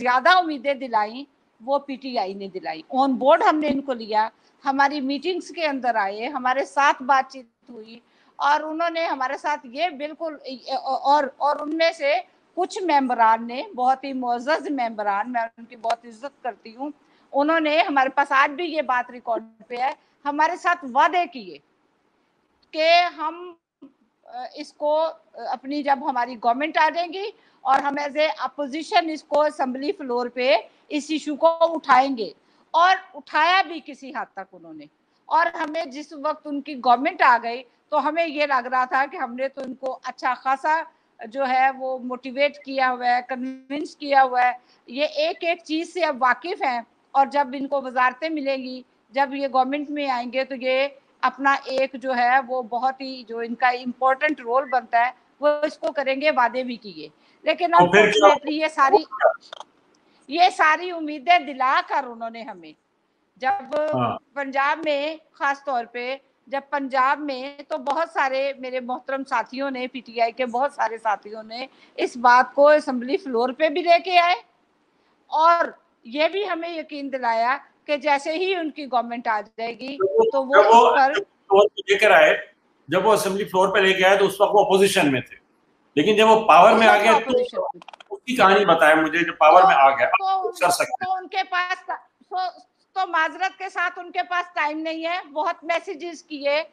ज्यादा उम्मीदें दिलाई वो पीटीआई ने दिलाई। ऑन बोर्ड हमने इनको लिया, हमारी मीटिंग्स के अंदर आए, हमारे साथ बातचीत हुई और उन्होंने हमारे साथ ये बिल्कुल और उनमें से कुछ मेंबरान ने, बहुत ही मुअज़्ज़ज़ मेंबरान, मैं उनकी बहुत इज्जत करती हूँ, उन्होंने हमारे पास आज भी ये बात रिकॉर्ड पे है, हमारे साथ वादे किए कि हम इसको अपनी जब हमारी गवर्नमेंट आ जाएगी और हम एज ए अपोजिशन इसको असेंबली फ्लोर पे इस इशू को उठाएंगे, और उठाया भी किसी हद तक उन्होंने। और हमें जिस वक्त उनकी गवर्नमेंट आ गई तो हमें ये लग रहा था कि हमने तो इनको अच्छा खासा जो है वो मोटिवेट किया हुआ है, कन्विंस किया हुआ है, ये एक एक चीज से अब वाकिफ हैं, और जब इनको वजारतें मिलेंगी, जब ये गवर्नमेंट में आएंगे तो ये अपना एक जो है वो बहुत ही जो इनका इम्पोर्टेंट रोल बनता है वो इसको करेंगे, वादे भी किए। लेकिन अनफॉर्चुनेटली ये सारी उम्मीदें दिलाकर उन्होंने हमें, जब पंजाब में खास तौर पे, जब पंजाब में तो बहुत सारे मेरे मोहतरम साथियों ने, पीटीआई के बहुत सारे साथियों ने इस बात को असेंबली फ्लोर पे भी लेके आए और ये भी हमें यकीन दिलाया कि जैसे ही उनकी गवर्नमेंट आ जाएगी तो वो इस पर लेकर आए। जब वो असेंबली फ्लोर पे लेके आए तो उस वक्त वो अपोजिशन में थे, लेकिन जब वो पावर में आ गए तो उसकी कहानी बताए मुझे। जब पावर में आ गया तो उनके पास तो माजरत के साथ उनके पास टाइम नहीं है। बहुत मैसेजेस किए,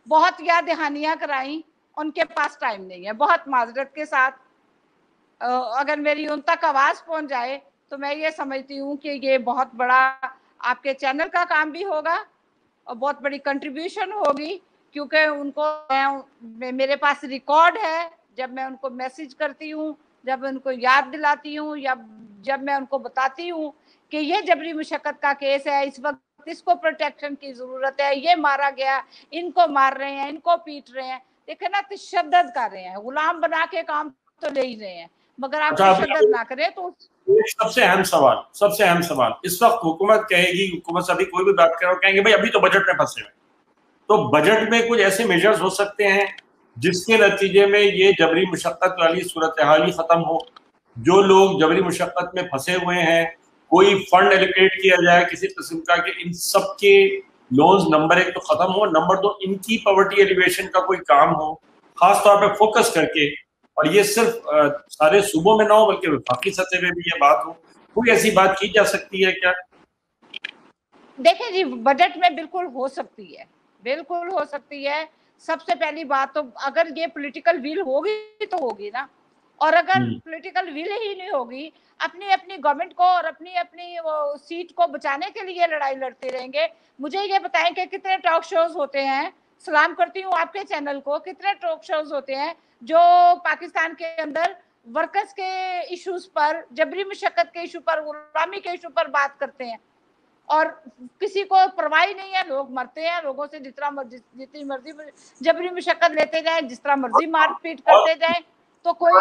बहुत याद दहानियां कराई, उनके पास टाइम नहीं है। बहुत माजरत के साथ अगर मेरी उन तक आवाज पहुंच जाए तो मैं ये समझती हूँ कि ये बहुत बड़ा आपके चैनल का काम भी होगा और बहुत बड़ी कंट्रीब्यूशन होगी, क्योंकि उनको मेरे पास रिकॉर्ड है, जब मैं उनको मैसेज करती हूँ, जब उनको याद दिलाती हूँ या जब मैं उनको बताती हूँ कि ये जबरी मुशक्कत का केस है, इस वक्त इसको प्रोटेक्शन की जरूरत है, ये मारा गया, इनको मार रहे हैं, इनको पीट रहे हैं, देखे ना तशद्दुद कर रहे हैं, गुलाम बना के काम तो ले ही रहे हैं, मगर आप तशद्दुद ना करें तो। सबसे अहम सवाल इस वक्त हुकूमत कहेगी, हुकूमत से अभी कोई भी बात करो कहेंगे भाई अभी तो बजट में फंसे हुए, तो बजट में कुछ ऐसे मेजर्स हो सकते हैं जिसके नतीजे में ये जबरी मुशक्कत वाली सूरत हाल ही खत्म हो। जो लोग जबरी मुशक्कत में फंसे हुए हैं, कोई फंड एलोकेट किया जाए किसी किस्म का कि इन सब के लोन्स नंबर 1 तो खत्म हो, नंबर 2 इनकी पॉवर्टी एलिवेशन का कोई काम हो, खास तौर पे फोकस करके, और ये सिर्फ सारे सूबों में ना हो बल्कि वफाकी सतह पे भी ये बात हो। कोई ऐसी बात की जा सकती है क्या? देखिए जी, बजट में बिल्कुल हो सकती है, बिल्कुल हो सकती है। सबसे पहली बात तो अगर ये पॉलिटिकल विल होगी तो होगी ना, और अगर पॉलिटिकल विल ही नहीं होगी, अपनी अपनी गवर्नमेंट को और अपनी अपनी वो सीट को बचाने के लिए लड़ाई लड़ते रहेंगे। मुझे ये बताएं कि कितने टॉक शोज होते हैं, सलाम करती हूँ आपके चैनल को, कितने टॉक शोज होते हैं जो पाकिस्तान के अंदर वर्कर्स के इश्यूज पर, जबरी मुशक्कत के इशू पर, गुलामी के इशू पर बात करते हैं और किसी को परवाह नहीं है। लोग मरते हैं, लोगों से जितनी मर्जी जबरी मुशक्कत लेते जाए, जिस तरह मर्जी मारपीट करते जाए, तो कोई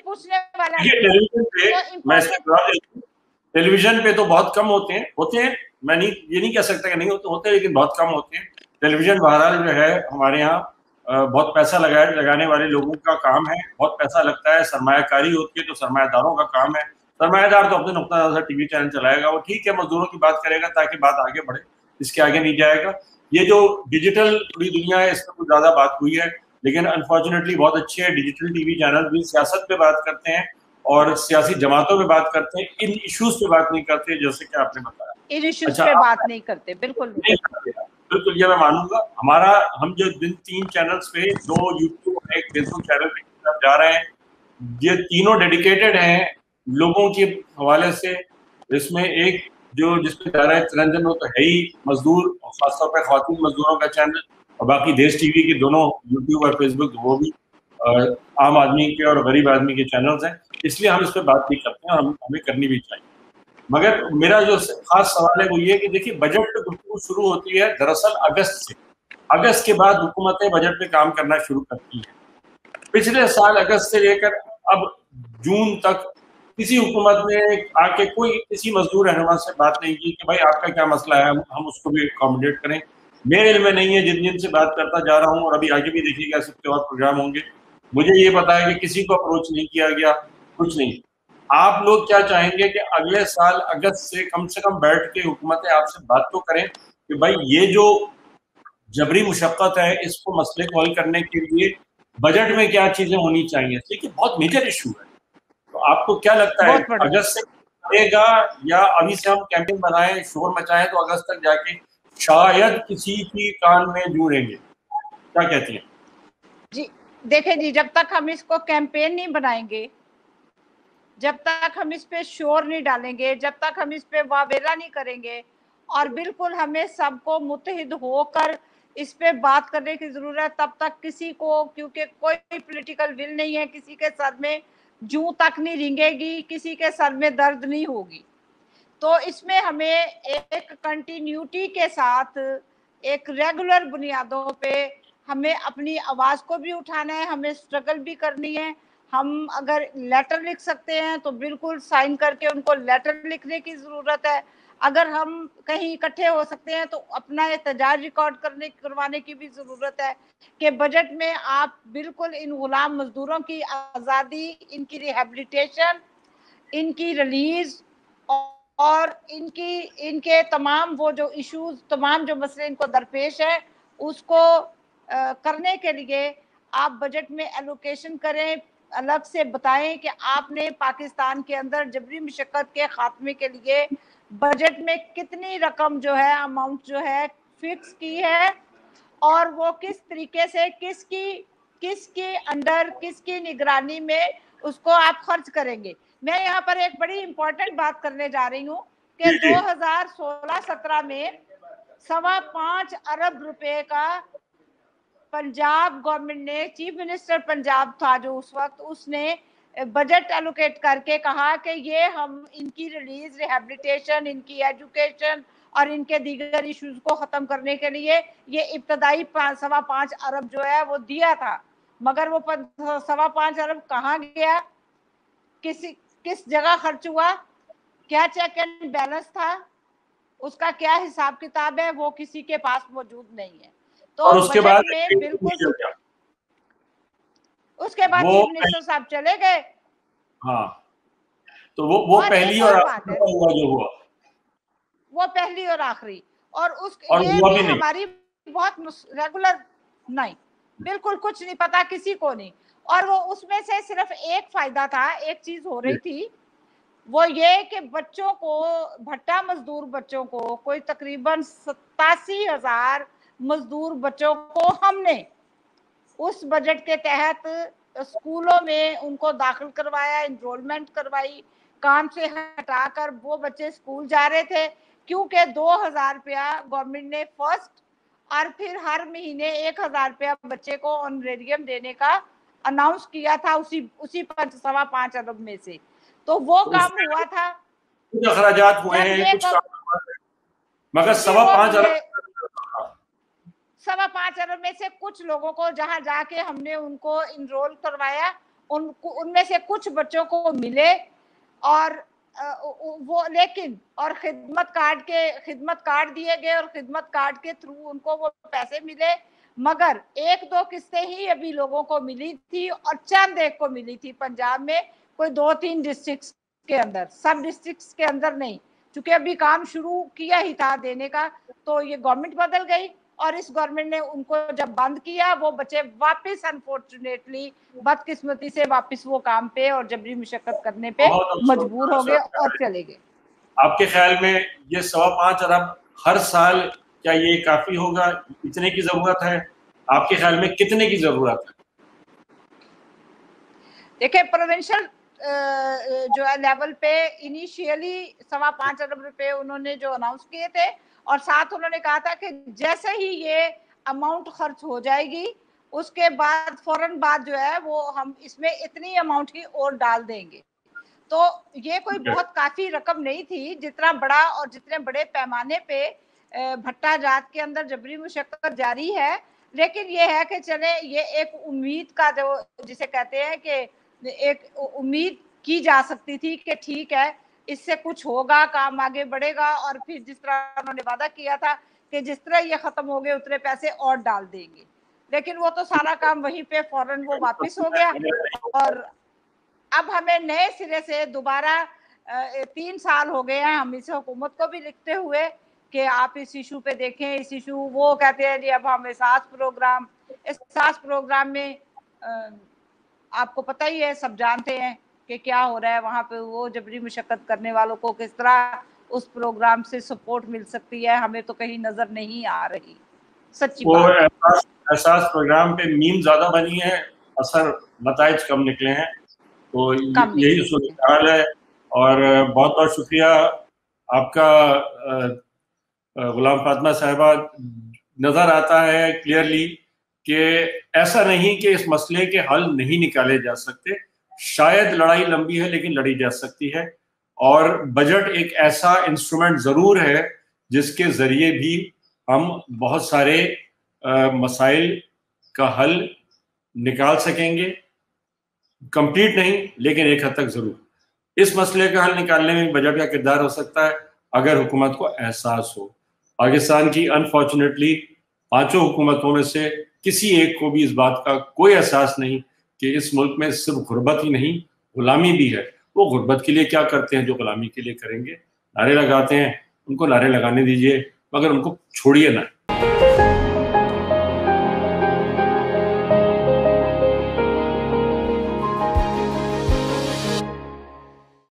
पूछने वाला नहीं। टेलीविजन पे तो बहुत कम होते हैं, मैं ये नहीं कह सकता कि नहीं होते, लेकिन बहुत कम होते हैं। टेलीविजन बहरहाल जो है हमारे यहाँ बहुत पैसा लगाने वाले लोगों का काम है, बहुत पैसा लगता है, सरमायाकारी होती है तो सरमायादारों का काम है। सरमायादार तो अपने नुक्ता नज़र टीवी चैनल चलाएगा, वो ठीक है, मजदूरों की बात करेगा ताकि बात आगे बढ़े, इसके आगे नहीं जाएगा। ये जो डिजिटल पूरी दुनिया है इस पर कुछ ज्यादा बात हुई है, लेकिन अनफॉर्चुनेटली बहुत अच्छे है डिजिटल टीवी चैनल भी सियासत पे बात करते हैं और सियासी जमातों पे बात करते हैं, इन इश्यूज पे बात नहीं करते जैसे कि आपने बताया। इन इश्यूज पे बात नहीं करते, बिल्कुल ये मैं मानूंगा। हम जो 3 चैनल्स पे, 2 यूट्यूब और 1 फेसबुक चैनल पे जा रहे हैं, ये तीनों डेडिकेटेड हैं लोगों के हवाले से। इसमें एक जो जिसपे जा रहा है चिरंजन, वो तो है ही मजदूर और खासतौर पर ख्वातीन मजदूरों का चैनल, और बाकी देश टीवी के दोनों यूट्यूब और फेसबुक वो भी आम आदमी के और गरीब आदमी के चैनल्स हैं, इसलिए हम इस पर बात नहीं करते हैं और हमें करनी भी चाहिए। मगर मेरा जो खास सवाल है वो ये कि देखिए, बजट पे गुफ्तगू शुरू होती है दरअसल अगस्त से। अगस्त के बाद हुकूमतें बजट पे काम करना शुरू करती हैं। पिछले साल अगस्त से लेकर अब जून तक किसी हुकूमत ने आके कोई किसी मजदूर रहनुमा से बात नहीं की कि भाई आपका क्या मसला है, हम उसको भी अकोमोडेट करें। मेरे इल्म में नहीं है, जिन जिन से बात करता जा रहा हूँ और अभी आगे भी देखिएगा सबके और प्रोग्राम होंगे, मुझे ये पता है कि किसी को अप्रोच नहीं किया गया, कुछ नहीं। आप लोग क्या चाहेंगे कि अगले साल अगस्त से कम बैठ के हुकूमतें आपसे बात तो करें कि भाई ये जो जबरी मुशक्कत है इसको मसले को हल करने के लिए बजट में क्या चीजें होनी चाहिए। देखिए बहुत मेजर इशू है। तो आपको क्या लगता है अगस्त से बढ़ेगा या अभी से हम कैंपेन बनाएं, शोर मचाएं तो अगस्त तक जाके शायद किसी की कान में जुड़ेंगे? क्या कहती हैं? जी देखिए जी, जब तक हम इसको कैंपेन नहीं बनाएंगे, जब तक हम इस पे शोर नहीं डालेंगे, जब तक हम इस पे वावेला नहीं करेंगे, और बिल्कुल हमें सबको मुत्तहिद होकर इस पे बात करने की जरूरत, तब तक किसी को, क्योंकि कोई पॉलिटिकल विल नहीं है, किसी के सर में जूं तक नहीं रिंगेगी, किसी के सर में दर्द नहीं होगी। तो इसमें हमें एक कंटिन्यूटी के साथ, एक रेगुलर बुनियादों पे हमें अपनी आवाज को भी उठाना है, हमें स्ट्रगल भी करनी है। हम अगर लेटर लिख सकते हैं तो बिल्कुल साइन करके उनको लेटर लिखने की जरूरत है। अगर हम कहीं इकट्ठे हो सकते हैं तो अपना एहतजाज रिकॉर्ड करवाने की भी जरूरत है कि बजट में आप बिल्कुल इन गुलाम मजदूरों की आज़ादी, इनकी रिहेबिलिटेशन, इनकी रिलीज और इनके तमाम वो जो इश्यूज, तमाम जो मसले इनको दरपेश है, उसको करने के लिए आप बजट में एलोकेशन करें। अलग से बताएं कि आपने पाकिस्तान के अंदर जबरी मुशक्कत के खात्मे के लिए बजट में कितनी रकम जो है, अमाउंट जो है फिक्स की है, और वो किस तरीके से किसके अंडर, किसकी निगरानी में उसको आप खर्च करेंगे। मैं यहाँ पर एक बड़ी इंपॉर्टेंट बात करने जा रही हूँ कि 2016-17 में 5.25 अरब रुपए का पंजाब गवर्नमेंट ने, चीफ मिनिस्टर पंजाब था जो उस वक्त, उसने बजट एलोकेट करके कहा कि ये हम इनकी रिलीज, रिहेबिलिटेशन, इनकी एजुकेशन और इनके दीगर इश्यूज को खत्म करने के लिए ये इब्तदाई 5.25 अरब जो है वो दिया था। मगर वो 5.25 अरब कहाँ गया, किस जगह खर्च हुआ, क्या चेक एंड बैलेंस था, उसका क्या हिसाब किताब है, वो किसी के पास मौजूद नहीं है। तो और उसके बाद में बिल्कुल उसके बाद चीफ मिनिस्टर साहब चले गए। हाँ, तो वो पहली और आखिरी हुआ जो हुआ, वो पहली और आखिरी, और ये भी हमारी बहुत रेगुलर नहीं, बिल्कुल कुछ नहीं पता किसी को नहीं। और वो उसमें से सिर्फ एक फायदा था, एक चीज हो रही थी, वो ये कि बच्चों को, भट्टा मजदूर बच्चों को, कोई तकरीबन 87,000 मजदूर बच्चों को हमने उस बजट के तहत स्कूलों में उनको दाखिल करवाया, इनरोलमेंट करवाई, काम से हटाकर वो बच्चे स्कूल जा रहे थे, क्योंकि 2,000 रुपया गवर्नमेंट ने फर्स्ट और फिर हर महीने 1,000 रुपया बच्चे को ऑनरेरियम देने का अनाउंस किया था उसी 5.25 अरब में से। तो वो काम हुआ था, कुछ अखराजात हुए हैं, कुछ मगर 5.25 अरब, 5.25 अरब में से कुछ लोगों को जहां जाके हमने उनको इनरोल करवाया, उनमें से कुछ बच्चों को मिले, और वो लेकिन और खिदमत कार्ड दिए गए, और खिदमत कार्ड के थ्रू उनको वो पैसे मिले। मगर 1-2 किस्तें ही अभी लोगों को मिली थी, और चंद एक को मिली थी पंजाब में, कोई 2-3 डिस्ट्रिक्ट के अंदर, सब डिस्ट्रिक्ट के अंदर नहीं, क्योंकि अभी काम शुरू किया ही था देने का। तो ये गवर्नमेंट बदल गई, और इस गवर्नमेंट ने उनको जब बंद किया, वो बच्चे वापस अनफॉर्चुनेटली, बदकिस्मती से वापस वो काम पे और जबरी मुशक्कत करने पे मजबूर हो गए और चले गए। आपके ख्याल में ये 5.25 अरब हर साल, क्या ये काफी होगा? इतने की जरूरत है? आपके ख्याल में कितने की जरूरत है? देखिए, प्रोविंशियल जो है लेवल पे इनिशियली 5.25 अरब रुपए उन्होंने जो अनाउंस किए थे, और साथ उन्होंने कहा था कि जैसे ही ये अमाउंट खर्च हो जाएगी उसके बाद फौरन बाद जो है वो हम इसमें इतनी अमाउंट ही और डाल देंगे। तो ये कोई बहुत काफी रकम नहीं थी, जितना बड़ा और जितने बड़े पैमाने पे भट्टा जात के अंदर जबरी मुशक्कत जारी है। लेकिन ये है कि चले, ये एक उम्मीद का, जो जिसे कहते हैं कि एक उम्मीद की जा सकती थी कि ठीक है इससे कुछ होगा, काम आगे बढ़ेगा, और फिर जिस तरह उन्होंने वादा किया था कि जिस तरह ये खत्म हो गए उतने पैसे और डाल देंगे, लेकिन वो तो सारा काम वहीं पे फौरन वो वापस हो गया। और अब हमें नए सिरे से दोबारा 3 साल हो गए हैं हम इस हुकूमत को भी लिखते हुए कि आप इस इशू पे देखें, इस इशू, वो कहते हैं जी अब हम एहसास प्रोग्राम में आपको पता ही है, सब जानते हैं कि क्या हो रहा है वहाँ पे, वो जबरी मुशक्कत करने वालों को किस तरह उस प्रोग्राम से सपोर्ट मिल सकती है, हमें तो कहीं नजर नहीं आ रही, सच्ची वो बात। एहसास प्रोग्राम पे मीम ज्यादा बनी है, असर नताइज कम निकले हैं, तो यही सूरत हाल है। और बहुत बहुत शुक्रिया आपका गुलाम फातिमा साहिबा। नजर आता है क्लियरली कि ऐसा नहीं कि इस मसले के हल नहीं निकाले जा सकते, शायद लड़ाई लंबी है लेकिन लड़ी जा सकती है। और बजट एक ऐसा इंस्ट्रूमेंट जरूर है जिसके जरिए भी हम बहुत सारे मसाइल का हल निकाल सकेंगे। कंप्लीट नहीं, लेकिन एक हद तक जरूर। इस मसले का हल निकालने में बजट का किरदार हो सकता है अगर हुकूमत को एहसास हो। पाकिस्तान की अनफॉर्चुनेटली 5 हुकूमतों में से किसी एक को भी इस बात का कोई एहसास नहीं कि इस मुल्क में सिर्फ गुर्बत ही नहीं, गुलामी भी है। वो गुर्बत के लिए क्या करते हैं जो गुलामी के लिए करेंगे? नारे लगाते हैं, उनको नारे लगाने दीजिए, मगर उनको छोड़िए ना।